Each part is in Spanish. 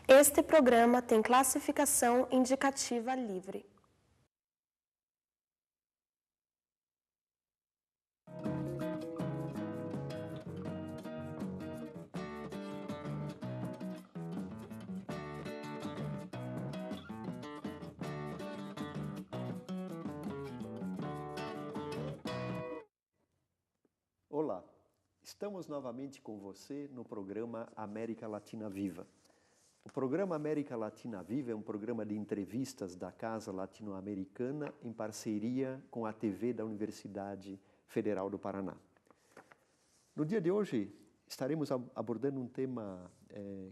Este programa tem classificação indicativa livre. Olá, estamos novamente com você no programa América Latina Viva. O programa América Latina Viva é um programa de entrevistas da Casa Latino-Americana em parceria com a TV da Universidade Federal do Paraná. No dia de hoje, estaremos abordando um tema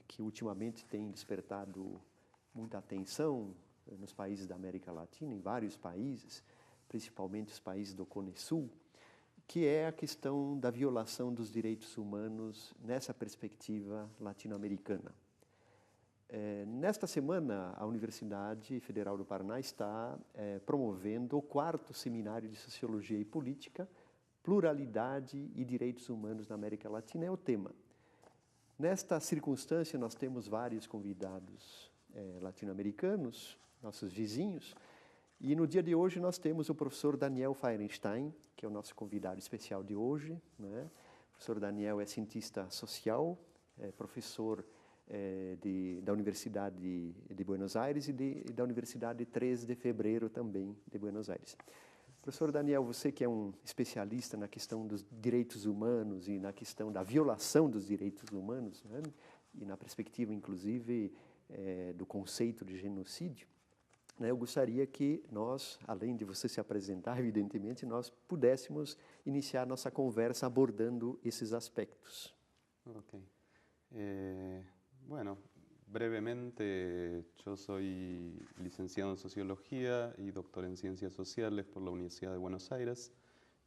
que ultimamente tem despertado muita atenção nos países da América Latina, em vários países, principalmente os países do Cone Sul, que é a questão da violação dos direitos humanos nessa perspectiva latino-americana. Nesta semana, a Universidade Federal do Paraná está promovendo o 4º Seminário de Sociologia e Política, Pluralidade e Direitos Humanos na América Latina, é o tema. Nesta circunstância, nós temos vários convidados latino-americanos, nossos vizinhos, e no dia de hoje nós temos o professor Daniel Feirenstein, que é o nosso convidado especial de hoje, né? O professor Daniel é cientista social, professor da Universidade de Buenos Aires e da Universidade 3 de Fevereiro também de Buenos Aires. Professor Daniel, você que é um especialista na questão dos direitos humanos e na questão da violação dos direitos humanos, né? E na perspectiva, inclusive, do conceito de genocídio, eu gostaria que nós, além de você se apresentar, evidentemente, nós pudéssemos iniciar nossa conversa abordando esses aspectos. Ok. Bueno, brevemente, yo soy licenciado en Sociología y doctor en Ciencias Sociales por la Universidad de Buenos Aires,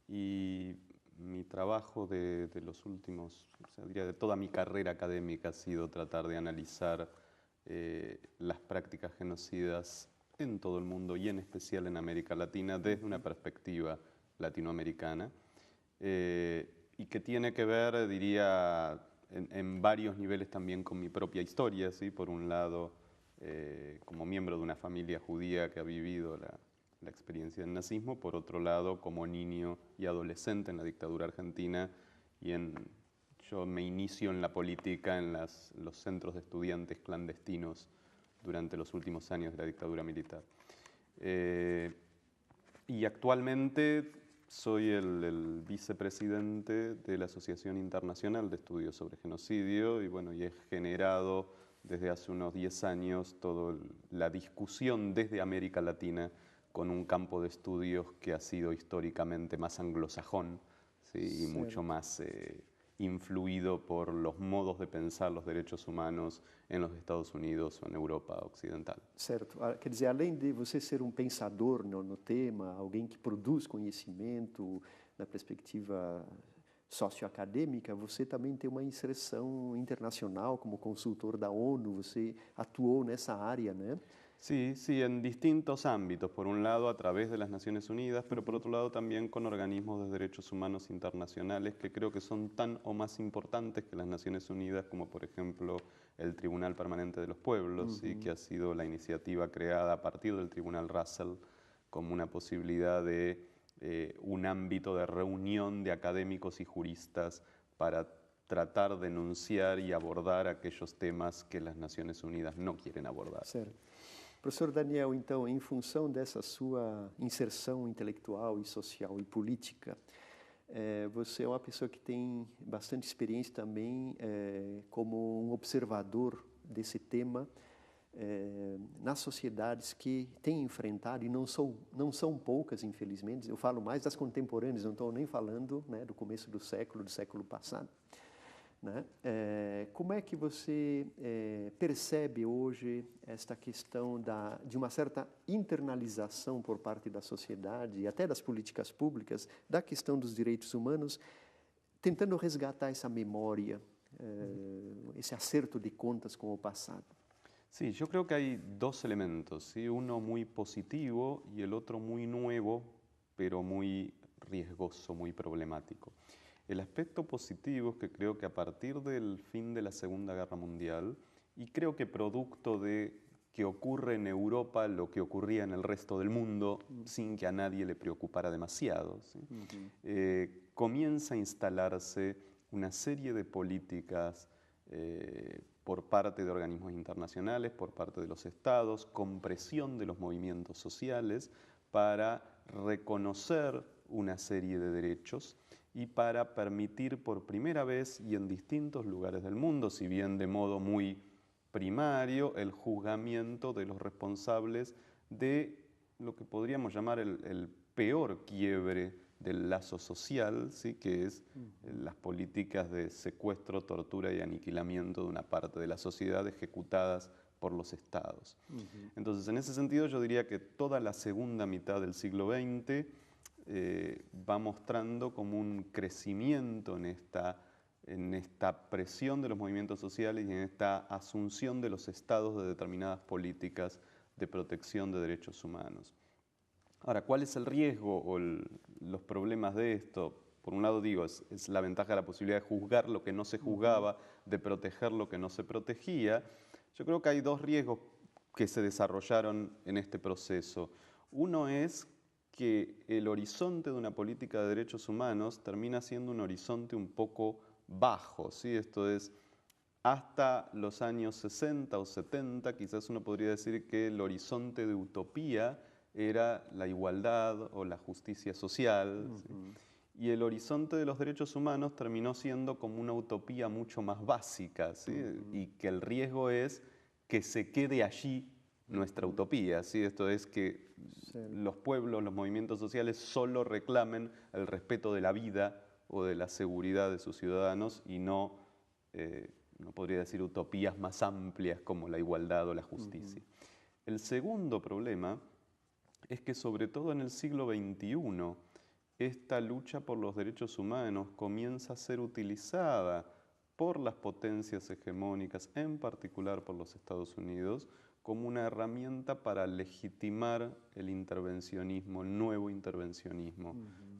y mi trabajo de los últimos, o sea, diría de toda mi carrera académica ha sido tratar de analizar las prácticas genocidas en todo el mundo y en especial en América Latina desde una perspectiva latinoamericana, y que tiene que ver, diría, en varios niveles también con mi propia historia, ¿sí? Por un lado, como miembro de una familia judía que ha vivido la experiencia del nazismo, por otro lado, como niño y adolescente en la dictadura argentina, y yo me inicio en la política en los centros de estudiantes clandestinos durante los últimos años de la dictadura militar. Y actualmente soy el vicepresidente de la Asociación Internacional de Estudios sobre Genocidio, y bueno, y he generado desde hace unos 10 años toda la discusión desde América Latina con un campo de estudios que ha sido históricamente más anglosajón, ¿sí? Y mucho más influido por los modos de pensar los derechos humanos en los Estados Unidos o en Europa Occidental. Certo. Quer dizer, além de você ser um pensador no tema, alguém que produz conhecimento na perspectiva socioacadêmica, você também tem uma inserção internacional como consultor da ONU, você atuou nessa área, né? Sí, sí, en distintos ámbitos. Por un lado, a través de las Naciones Unidas, pero por otro lado también con organismos de derechos humanos internacionales que creo que son tan o más importantes que las Naciones Unidas, como por ejemplo el Tribunal Permanente de los Pueblos, ¿sí? Que ha sido la iniciativa creada a partir del Tribunal Russell como una posibilidad de un ámbito de reunión de académicos y juristas para tratar de enunciar y abordar aquellos temas que las Naciones Unidas no quieren abordar. Certo. Professor Daniel, então, em função dessa sua inserção intelectual e social e política, você é uma pessoa que tem bastante experiência também como um observador desse tema nas sociedades que têm enfrentado, e não são poucas, infelizmente, eu falo mais das contemporâneas, não estou nem falando, né, do começo do século passado. Né? Como é que você percebe hoje esta questão de uma certa internalização por parte da sociedade e até das políticas públicas da questão dos direitos humanos, tentando resgatar essa memória, esse acerto de contas com o passado? Sí, yo creo que hay dos elementos, ¿sí? Uno muy positivo y el otro muy nuevo, pero muy riesgoso, muy problemático. El aspecto positivo es que creo que a partir del fin de la Segunda Guerra Mundial y creo que producto de que ocurre en Europa lo que ocurría en el resto del mundo sin que a nadie le preocupara demasiado, ¿sí? Comienza a instalarse una serie de políticas por parte de organismos internacionales, por parte de los estados, con presión de los movimientos sociales para reconocer una serie de derechos y para permitir por primera vez y en distintos lugares del mundo, si bien de modo muy primario, el juzgamiento de los responsables de lo que podríamos llamar el peor quiebre del lazo social, ¿sí? Que es las políticas de secuestro, tortura y aniquilamiento de una parte de la sociedad ejecutadas por los estados. Entonces, en ese sentido, yo diría que toda la segunda mitad del siglo XX va mostrando como un crecimiento en esta presión de los movimientos sociales y en esta asunción de los estados de determinadas políticas de protección de derechos humanos. Ahora, ¿cuál es el riesgo o los problemas de esto? Por un lado digo, es la ventaja de la posibilidad de juzgar lo que no se juzgaba, de proteger lo que no se protegía. Yo creo que hay dos riesgos que se desarrollaron en este proceso. Uno es que el horizonte de una política de derechos humanos termina siendo un horizonte un poco bajo, ¿sí? Esto es, hasta los años 60 o 70, quizás uno podría decir que el horizonte de utopía era la igualdad o la justicia social, ¿sí? Y el horizonte de los derechos humanos terminó siendo como una utopía mucho más básica, ¿sí? Y que el riesgo es que se quede allí nuestra utopía, ¿sí? Esto es que los pueblos, los movimientos sociales solo reclamen el respeto de la vida o de la seguridad de sus ciudadanos y no podría decir utopías más amplias como la igualdad o la justicia. El segundo problema es que sobre todo en el siglo XXI esta lucha por los derechos humanos comienza a ser utilizada por las potencias hegemónicas, en particular por los Estados Unidos, como una herramienta para legitimar el intervencionismo, el nuevo intervencionismo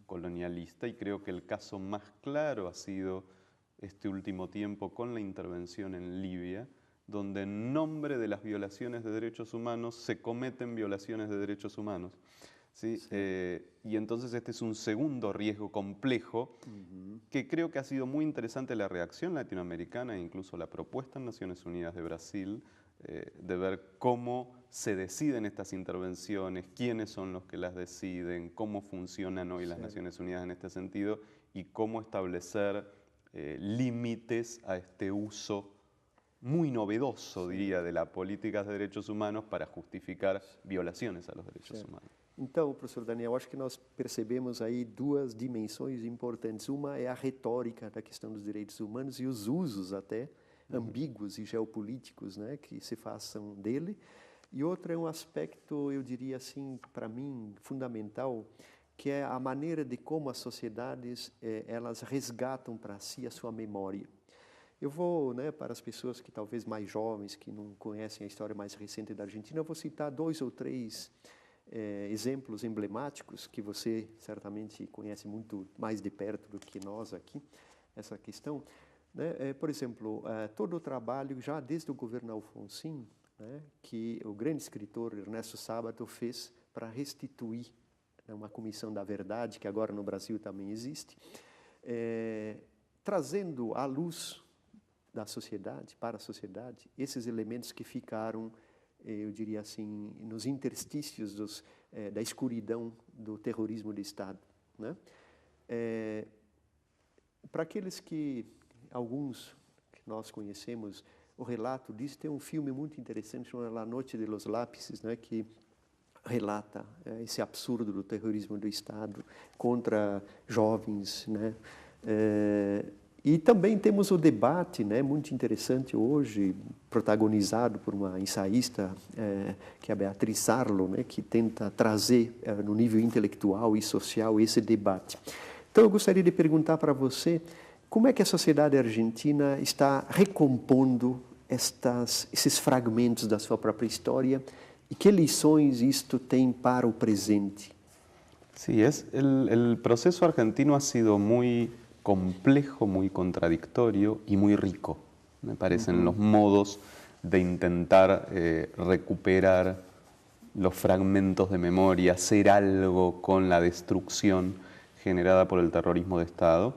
colonialista. Y creo que el caso más claro ha sido este último tiempo con la intervención en Libia, donde en nombre de las violaciones de derechos humanos se cometen violaciones de derechos humanos. ¿Sí? Y entonces este es un segundo riesgo complejo que creo que ha sido muy interesante la reacción latinoamericana e incluso la propuesta en Naciones Unidas de Brasil de ver cómo se deciden estas intervenciones, quiénes son los que las deciden, cómo funcionan hoy las Naciones Unidas en este sentido y cómo establecer límites a este uso muy novedoso, diría, de las políticas de derechos humanos para justificar violaciones a los derechos humanos. Então, professor Daniel, acho que nós percebemos aí duas dimensões importantes. Uma é a retórica da questão dos direitos humanos e os usos até ambíguos e geopolíticos, né, que se façam dele. E outra é um aspecto, eu diria assim, para mim, fundamental, que é a maneira de como as sociedades elas resgatam para si a sua memória. Eu vou, né, para as pessoas que talvez mais jovens, que não conhecem a história mais recente da Argentina, eu vou citar 2 ou 3 exemplos emblemáticos que você certamente conhece muito mais de perto do que nós aqui, essa questão. Né? Por exemplo, todo o trabalho, já desde o governo Alfonsín, né, que o grande escritor Ernesto Sábato fez para restituir, né, uma comissão da verdade, que agora no Brasil também existe, trazendo à luz da sociedade, para a sociedade, esses elementos que ficaram, eu diria assim, nos interstícios da escuridão do terrorismo de Estado. Né? Para aqueles que, alguns que nós conhecemos, o relato disso, tem um filme muito interessante chamado La Noche de los Lápices, né, que relata esse absurdo do terrorismo do Estado contra jovens, né? E também temos o debate, né, muito interessante hoje, protagonizado por uma ensaísta, que é a Beatriz Sarlo, né, que tenta trazer no nível intelectual e social esse debate. Então eu gostaria de perguntar para você, como é que a sociedade argentina está recompondo esses fragmentos da sua própria história e que lições isto tem para o presente? Sí, el proceso argentino ha sido muy complejo, muy contradictorio y muy rico, me parecen los modos de intentar recuperar los fragmentos de memoria, hacer algo con la destrucción generada por el terrorismo de Estado.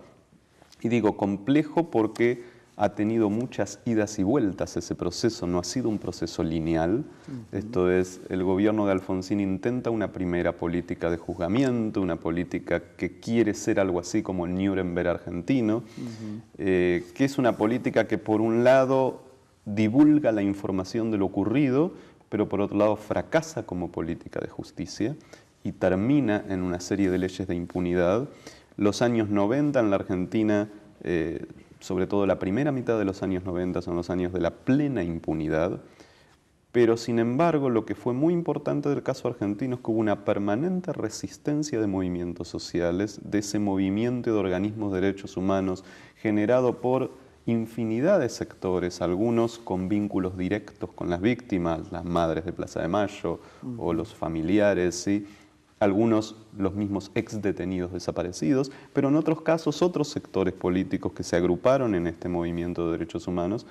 Y digo complejo porque ha tenido muchas idas y vueltas ese proceso, no ha sido un proceso lineal. Esto es, el gobierno de Alfonsín intenta una primera política de juzgamiento, una política que quiere ser algo así como el Nuremberg argentino, que es una política que por un lado divulga la información de lo ocurrido, pero por otro lado fracasa como política de justicia y termina en una serie de leyes de impunidad. Los años 90 en la Argentina, sobre todo la primera mitad de los años 90, son los años de la plena impunidad, pero sin embargo lo que fue muy importante del caso argentino es que hubo una permanente resistencia de movimientos sociales, de ese movimiento de organismos de derechos humanos generado por infinidad de sectores, algunos con vínculos directos con las víctimas, las madres de Plaza de Mayo o los familiares, ¿sí? Algunos los mismos exdetenidos desaparecidos, pero en otros casos otros sectores políticos que se agruparon en este movimiento de derechos humanos,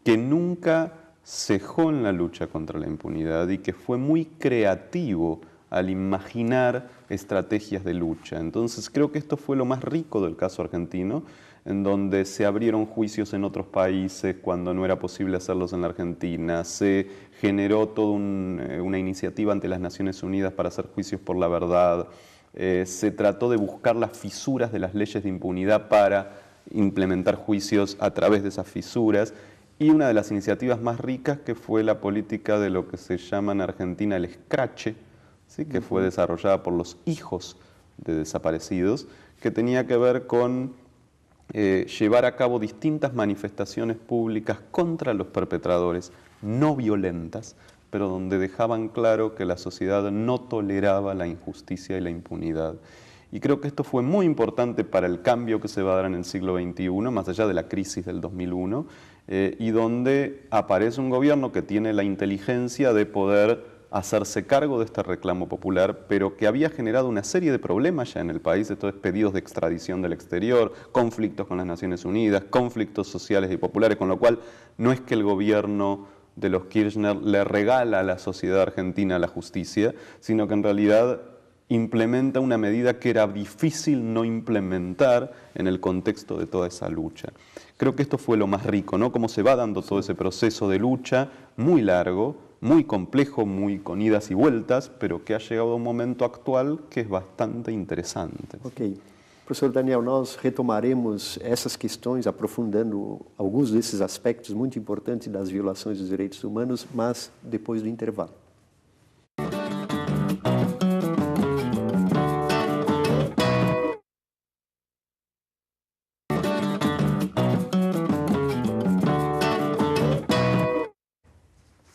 que nunca cejó en la lucha contra la impunidad y que fue muy creativo al imaginar estrategias de lucha. Entonces creo que esto fue lo más rico del caso argentino, en donde se abrieron juicios en otros países cuando no era posible hacerlos en la Argentina, se generó toda una iniciativa ante las Naciones Unidas para hacer juicios por la verdad, se trató de buscar las fisuras de las leyes de impunidad para implementar juicios a través de esas fisuras, y una de las iniciativas más ricas que fue la política de lo que se llama en Argentina el escrache, ¿sí? Que fue desarrollada por los hijos de desaparecidos, que tenía que ver con llevar a cabo distintas manifestaciones públicas contra los perpetradores, no violentas, pero donde dejaban claro que la sociedad no toleraba la injusticia y la impunidad. Y creo que esto fue muy importante para el cambio que se va a dar en el siglo XXI, más allá de la crisis del 2001, y donde aparece un gobierno que tiene la inteligencia de poder hacerse cargo de este reclamo popular, pero que había generado una serie de problemas ya en el país, entonces pedidos de extradición del exterior, conflictos con las Naciones Unidas, conflictos sociales y populares, con lo cual no es que el gobierno de los Kirchner le regala a la sociedad argentina la justicia, sino que en realidad implementa una medida que era difícil no implementar en el contexto de toda esa lucha. Creo que esto fue lo más rico, ¿no? Cómo se va dando todo ese proceso de lucha muy largo, muy complejo, muy con idas y vueltas, pero que ha llegado a un momento actual que es bastante interesante. Ok. Professor Daniel, nós retomaremos essas questões, aprofundando alguns desses aspectos muito importantes das violações dos direitos humanos, mas depois do intervalo.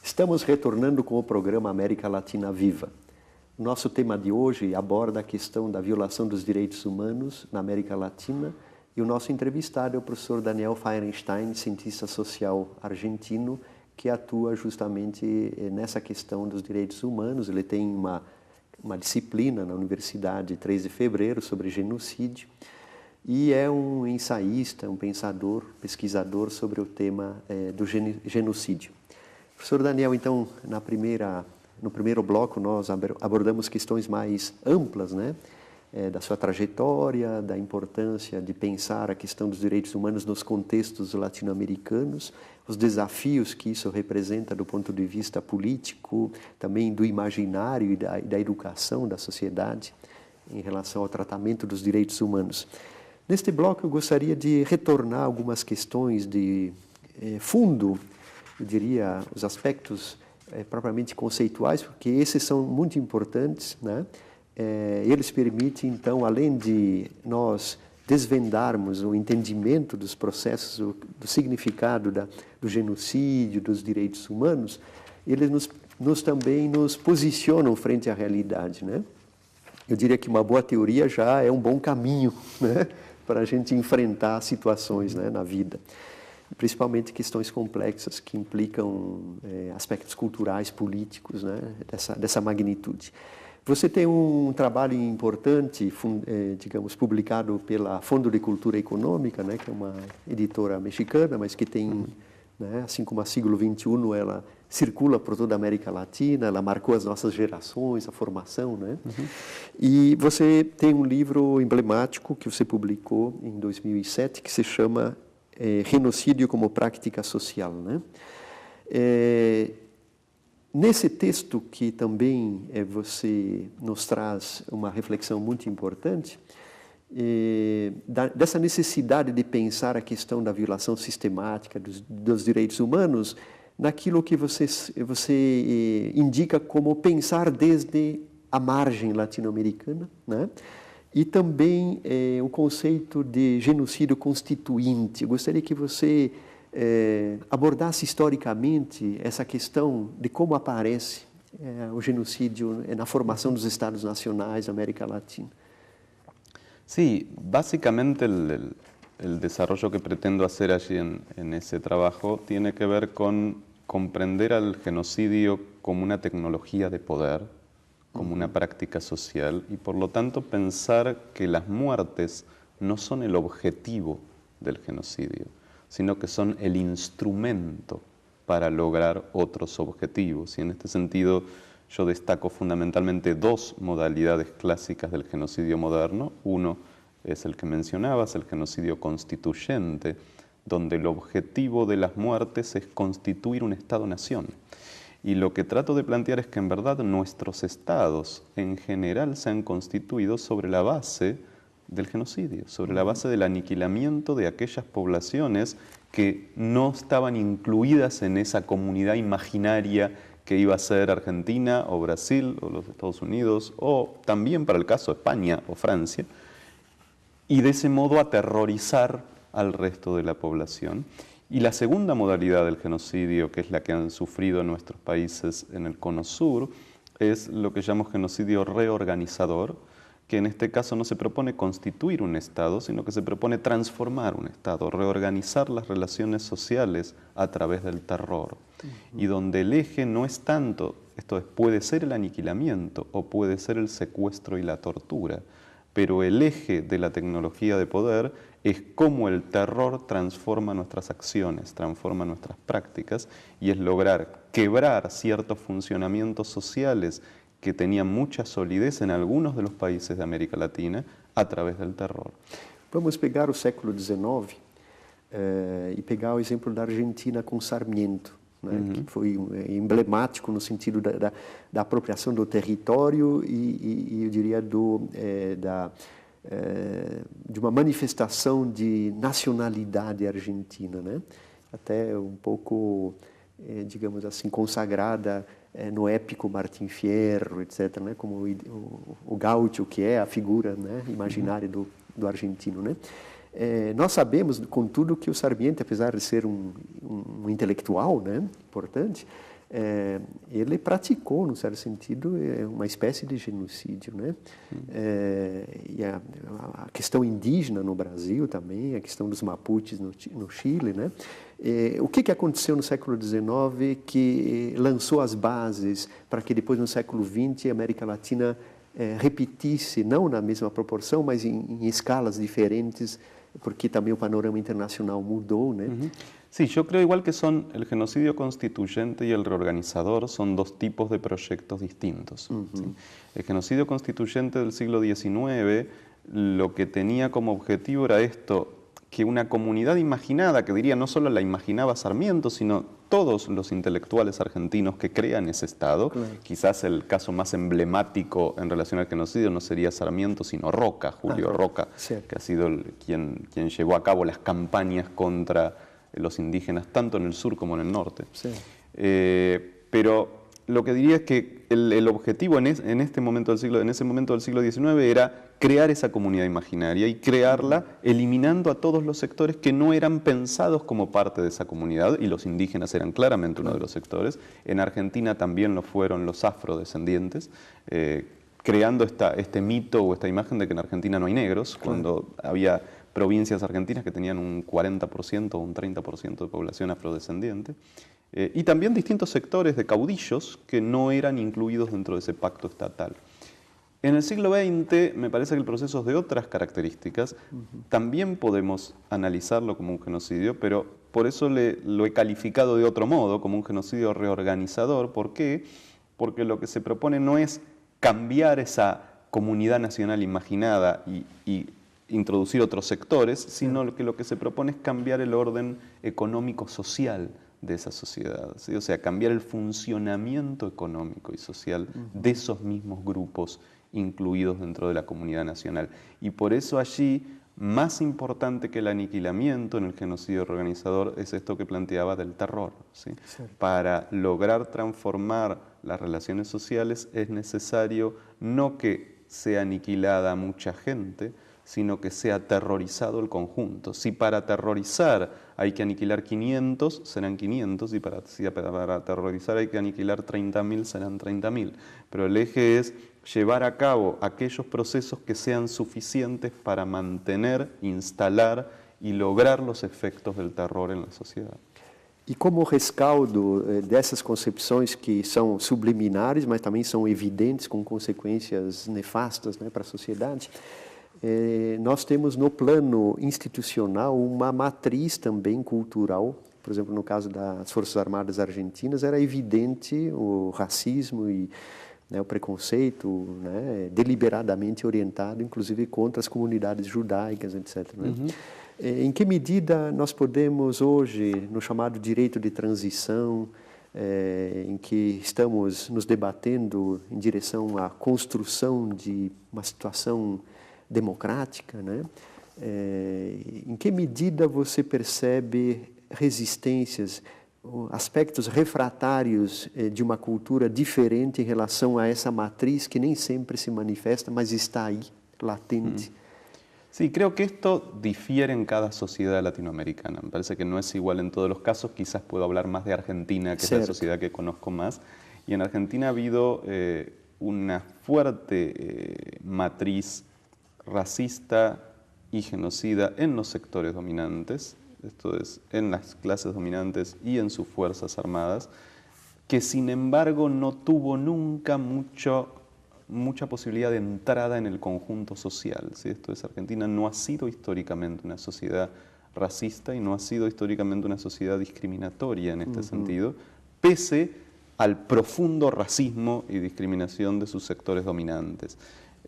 Estamos retornando com o programa América Latina Viva. Nosso tema de hoje aborda a questão da violação dos direitos humanos na América Latina e o nosso entrevistado é o professor Daniel Feuerstein, cientista social argentino, que atua justamente nessa questão dos direitos humanos. Ele tem uma disciplina na Universidade 3 de Fevereiro sobre genocídio e é um ensaísta, um pensador, pesquisador sobre o tema do genocídio. Professor Daniel, então, no primeiro bloco nós abordamos questões mais amplas, né? Da sua trajetória, da importância de pensar a questão dos direitos humanos nos contextos latino-americanos, os desafios que isso representa do ponto de vista político, também do imaginário e da educação da sociedade em relação ao tratamento dos direitos humanos. Neste bloco eu gostaria de retornar algumas questões de fundo, eu diria, os aspectos propriamente conceituais, porque esses são muito importantes, né? Eles permitem, então, além de nós desvendarmos o entendimento dos processos, do significado do genocídio, dos direitos humanos, eles também nos posicionam frente à realidade, né? Eu diria que uma boa teoria já é um bom caminho, né, para a gente enfrentar situações, né, na vida. Principalmente questões complexas que implicam aspectos culturais, políticos, né, dessa magnitude. Você tem um trabalho importante, digamos, publicado pela Fundo de Cultura Econômica, né, que é uma editora mexicana, mas que tem né? Assim como a século XXI ela circula por toda a América Latina, ela marcou as nossas gerações, a formação, né? E você tem um livro emblemático que você publicou em 2007 que se chama Genocídio como Prática Social, né? Nesse texto que também você nos traz uma reflexão muito importante, dessa necessidade de pensar a questão da violação sistemática dos direitos humanos naquilo que você indica como pensar desde a margem latino-americana, né? E também o conceito de genocídio constituinte. Eu gostaria que você abordasse historicamente essa questão de como aparece o genocídio na formação dos Estados nacionais da América Latina. Sí, básicamente el desarrollo que pretendo hacer allí en ese trabajo tiene que ver con comprender al genocidio como una tecnología de poder, como una práctica social, y por lo tanto pensar que las muertes no son el objetivo del genocidio, sino que son el instrumento para lograr otros objetivos. Y en este sentido yo destaco fundamentalmente dos modalidades clásicas del genocidio moderno. Uno es el que mencionabas, el genocidio constituyente, donde el objetivo de las muertes es constituir un Estado-nación. Y lo que trato de plantear es que en verdad nuestros estados en general se han constituido sobre la base del genocidio, sobre la base del aniquilamiento de aquellas poblaciones que no estaban incluidas en esa comunidad imaginaria que iba a ser Argentina o Brasil o los Estados Unidos, o también para el caso España o Francia, y de ese modo aterrorizar al resto de la población. Y la segunda modalidad del genocidio, que es la que han sufrido nuestros países en el Cono Sur, es lo que llamo genocidio reorganizador, que en este caso no se propone constituir un Estado, sino que se propone transformar un Estado, reorganizar las relaciones sociales a través del terror. Y donde el eje no es tanto, esto es, puede ser el aniquilamiento o puede ser el secuestro y la tortura, pero el eje de la tecnología de poder es cómo el terror transforma nuestras acciones, transforma nuestras prácticas, y es lograr quebrar ciertos funcionamientos sociales que tenían mucha solidez en algunos de los países de América Latina a través del terror. Vamos pegar o século XIX e pegar o exemplo da Argentina com Sarmiento, né, que foi emblemático no sentido da apropriação do território e eu diria de uma manifestação de nacionalidade argentina, né? Até um pouco, digamos assim, consagrada no épico Martim Fierro, etc., né? Como o gaúcho, que é a figura, né, imaginária do argentino, né? Nós sabemos, contudo, que o Sarmiento, apesar de ser um intelectual, né, importante, ele praticou, num certo sentido, uma espécie de genocídio, né? E a questão indígena no Brasil também, a questão dos Mapuches no Chile, né? O que aconteceu no século XIX que lançou as bases para que depois, no século XX, a América Latina repetisse, não na mesma proporção, mas em escalas diferentes, porque también el panorama internacional mudó, ¿no? Sí, yo creo igual que son el genocidio constituyente y el reorganizador son dos tipos de proyectos distintos. ¿Sí? El genocidio constituyente del siglo XIX lo que tenía como objetivo era esto, que una comunidad imaginada, que diría no solo la imaginaba Sarmiento, sino todos los intelectuales argentinos que crean ese Estado. Claro. Quizás el caso más emblemático en relación al genocidio no sería Sarmiento, sino Roca, Julio Roca, sí, que ha sido quien llevó a cabo las campañas contra los indígenas, tanto en el sur como en el norte. Sí. Pero lo que diría es que el objetivo en ese momento del siglo XIX era crear esa comunidad imaginaria y crearla eliminando a todos los sectores que no eran pensados como parte de esa comunidad, y los indígenas eran claramente uno de los sectores. En Argentina también lo fueron los afrodescendientes, creando este mito o esta imagen de que en Argentina no hay negros, cuando había provincias argentinas que tenían un 40% o un 30% de población afrodescendiente. Y también distintos sectores de caudillos que no eran incluidos dentro de ese pacto estatal. En el siglo XX me parece que el proceso es de otras características. También podemos analizarlo como un genocidio, pero por eso lo he calificado de otro modo, como un genocidio reorganizador. ¿Por qué? Porque lo que se propone no es cambiar esa comunidad nacional imaginada y introducir otros sectores, sino que lo que se propone es cambiar el orden económico-social de esa sociedad, ¿sí? O sea, cambiar el funcionamiento económico y social de esos mismos grupos incluidos dentro de la comunidad nacional. Y por eso allí, más importante que el aniquilamiento en el genocidio organizador, es esto que planteaba del terror, ¿sí? Para lograr transformar las relaciones sociales es necesario no que sea aniquilada mucha gente, sino que sea aterrorizado el conjunto. Si para aterrorizar hay que aniquilar 500, serán 500, y si para aterrorizar hay que aniquilar 30.000, serán 30.000. Pero el eje es llevar a cabo aquellos procesos que sean suficientes para mantener, instalar y lograr los efectos del terror en la sociedad. E como rescaldo dessas concepções que são subliminares, mas também são evidentes, com consequências nefastas, né, para a sociedade, nós temos no plano institucional uma matriz também cultural. Por exemplo, no caso das Forças Armadas Argentinas, era evidente o racismo e, né, o preconceito, né, deliberadamente orientado, inclusive contra as comunidades judaicas, etc. Né? Em que medida nós podemos hoje, no chamado direito de transição, em que estamos nos debatendo em direção à construção de uma situação democrática, né? Em que medida você percebe resistências, aspectos refratários de uma cultura diferente em relação a essa matriz que nem sempre se manifesta, mas está ahí, latente? Sí, creo que esto difiere en cada sociedad latinoamericana. Me parece que no es igual en todos los casos. Quizás puedo hablar más de Argentina, que es la sociedad que conozco más. Y en Argentina ha habido una fuerte matriz racista y genocida en los sectores dominantes, esto es, en las clases dominantes y en sus fuerzas armadas, que sin embargo no tuvo nunca mucha posibilidad de entrada en el conjunto social, ¿sí? Esto es, Argentina no ha sido históricamente una sociedad racista y no ha sido históricamente una sociedad discriminatoria en este sentido, pese al profundo racismo y discriminación de sus sectores dominantes.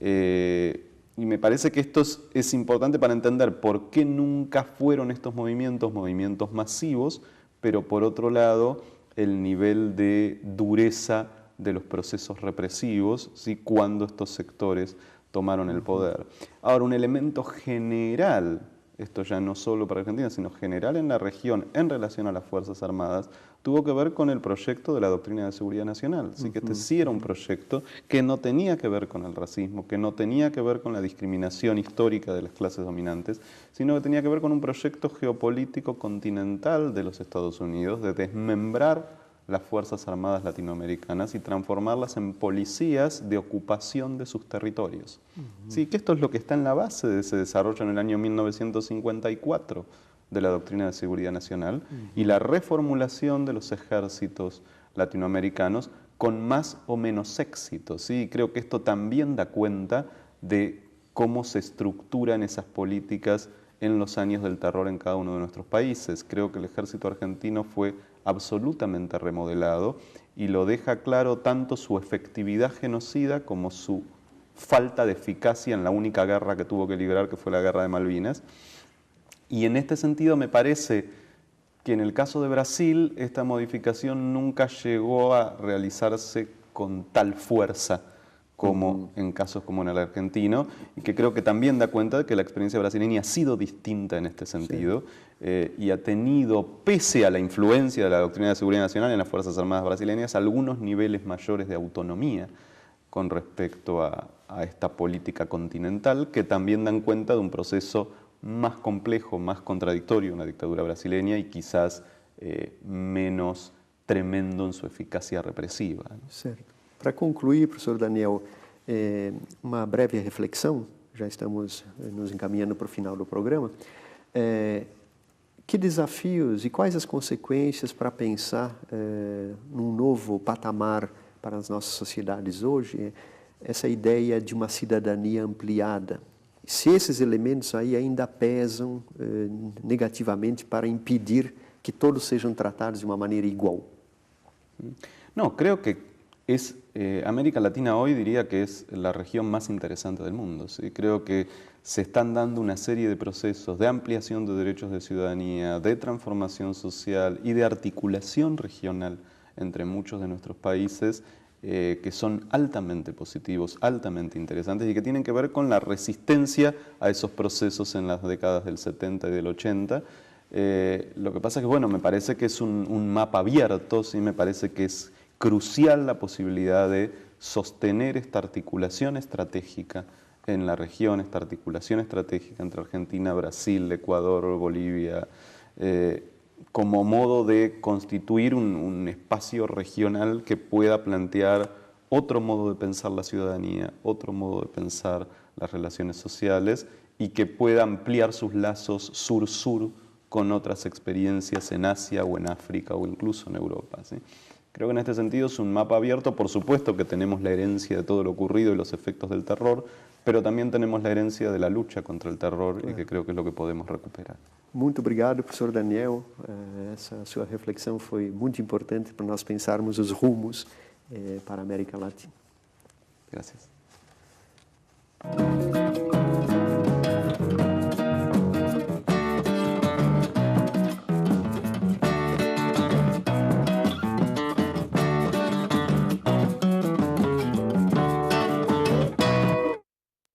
Y me parece que esto es importante para entender por qué nunca fueron estos movimientos masivos, pero por otro lado, el nivel de dureza de los procesos represivos, ¿sí? Cuando estos sectores tomaron el poder. Ahora, un elemento general, esto ya no solo para Argentina, sino general en la región en relación a las Fuerzas Armadas, tuvo que ver con el proyecto de la Doctrina de Seguridad Nacional. Así que este sí era un proyecto que no tenía que ver con el racismo, que no tenía que ver con la discriminación histórica de las clases dominantes, sino que tenía que ver con un proyecto geopolítico continental de los Estados Unidos de desmembrar las Fuerzas Armadas latinoamericanas y transformarlas en policías de ocupación de sus territorios. Sí, que esto es lo que está en la base de ese desarrollo en el año 1954 de la Doctrina de Seguridad Nacional y la reformulación de los ejércitos latinoamericanos con más o menos éxito. ¿Sí? Creo que esto también da cuenta de cómo se estructuran esas políticas en los años del terror en cada uno de nuestros países. Creo que el ejército argentino fue absolutamente remodelado y lo deja claro tanto su efectividad genocida como su falta de eficacia en la única guerra que tuvo que librar, que fue la Guerra de Malvinas. Y en este sentido me parece que en el caso de Brasil esta modificación nunca llegó a realizarse con tal fuerza como en casos como en el argentino, y que creo que también da cuenta de que la experiencia brasileña ha sido distinta en este sentido, y ha tenido, pese a la influencia de la Doctrina de Seguridad Nacional en las Fuerzas Armadas brasileñas, algunos niveles mayores de autonomía con respecto a esta política continental, que también dan cuenta de un proceso más complejo, más contradictorio, una dictadura brasileña, y quizás menos tremendo en su eficacia represiva, ¿no? Certo. Para concluir, professor Daniel, uma breve reflexão, já estamos nos encaminhando para o final do programa. Que desafios e quais as consequências para pensar num novo patamar para as nossas sociedades hoje, essa ideia de uma cidadania ampliada? Se esses elementos aí ainda pesam negativamente para impedir que todos sejam tratados de uma maneira igual? No, creo que América Latina hoy diría que es la región más interesante del mundo. ¿Sí? Creo que se están dando una serie de procesos de ampliación de derechos de ciudadanía, de transformación social y de articulación regional entre muchos de nuestros países que son altamente positivos, altamente interesantes y que tienen que ver con la resistencia a esos procesos en las décadas del 70 y del 80. Lo que pasa es que, bueno, me parece que es un mapa abierto, ¿sí? Me parece que es crucial la posibilidad de sostener esta articulación estratégica en la región, esta articulación estratégica entre Argentina, Brasil, Ecuador, Bolivia, como modo de constituir un espacio regional que pueda plantear otro modo de pensar la ciudadanía, otro modo de pensar las relaciones sociales y que pueda ampliar sus lazos sur-sur con otras experiencias en Asia o en África o incluso en Europa. ¿Sí? Creo que en este sentido es un mapa abierto, por supuesto que tenemos la herencia de todo lo ocurrido y los efectos del terror, pero también tenemos la herencia de la lucha contra el terror y que creo que es lo que podemos recuperar. Muito obrigado, professor Daniel. Essa sua reflexão foi muito importante para nós pensarmos os rumos para a América Latina. Gracias.